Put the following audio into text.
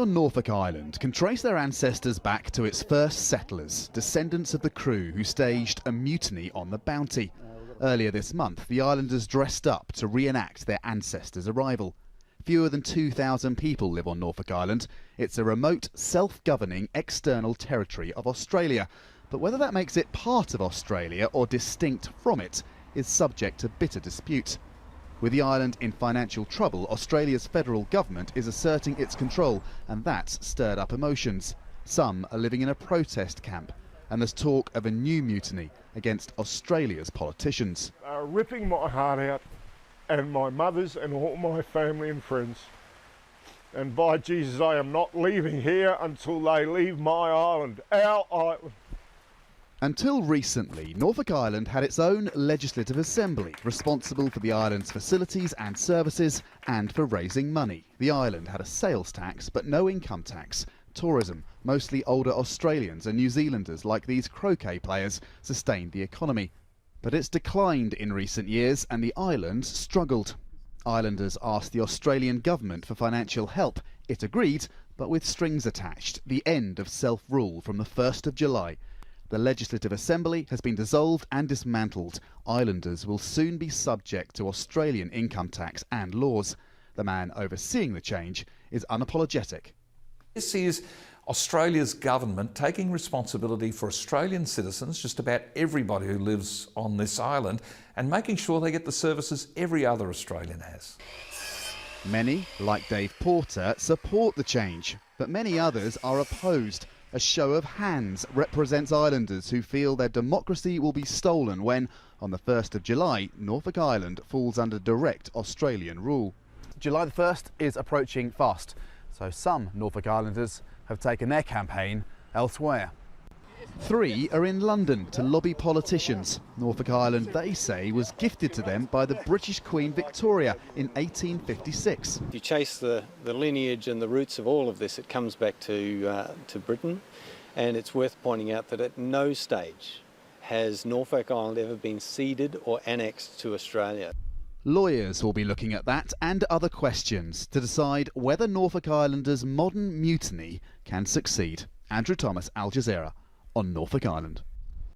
on Norfolk Island can trace their ancestors back to its first settlers, descendants of the crew who staged a mutiny on the Bounty. Earlier this month, the islanders dressed up to reenact their ancestors' arrival. Fewer than 2,000 people live on Norfolk Island. It's a remote, self-governing external territory of Australia. But whether that makes it part of Australia or distinct from it is subject to bitter dispute. With the island in financial trouble, Australia's federal government is asserting its control, and that's stirred up emotions. Some are living in a protest camp, and there's talk of a new mutiny against Australia's politicians. Ripping my heart out, and my mother's and all my family and friends. And by Jesus, I am not leaving here until they leave my island, our island. Until recently, Norfolk Island had its own legislative assembly, responsible for the island's facilities and services and for raising money. The island had a sales tax but no income tax. Tourism, mostly older Australians and New Zealanders like these croquet players, sustained the economy. But it's declined in recent years and the island struggled. Islanders asked the Australian government for financial help. It agreed, but with strings attached, the end of self-rule from the 1st of July. The Legislative Assembly has been dissolved and dismantled. Islanders will soon be subject to Australian income tax and laws. The man overseeing the change is unapologetic. This is Australia's government taking responsibility for Australian citizens, just about everybody who lives on this island, and making sure they get the services every other Australian has. Many, like Dave Porter, support the change, but many others are opposed. A show of hands represents islanders who feel their democracy will be stolen when, on the 1st of July, Norfolk Island falls under direct Australian rule. July the 1st is approaching fast, so some Norfolk Islanders have taken their campaign elsewhere. 3 are in London to lobby politicians. Norfolk Island, they say, was gifted to them by the British Queen Victoria in 1856. If you chase the lineage and the roots of all of this, it comes back to Britain, and it's worth pointing out that at no stage has Norfolk Island ever been ceded or annexed to Australia. Lawyers will be looking at that and other questions to decide whether Norfolk Islanders' modern mutiny can succeed. Andrew Thomas, Al Jazeera, on Norfolk Island.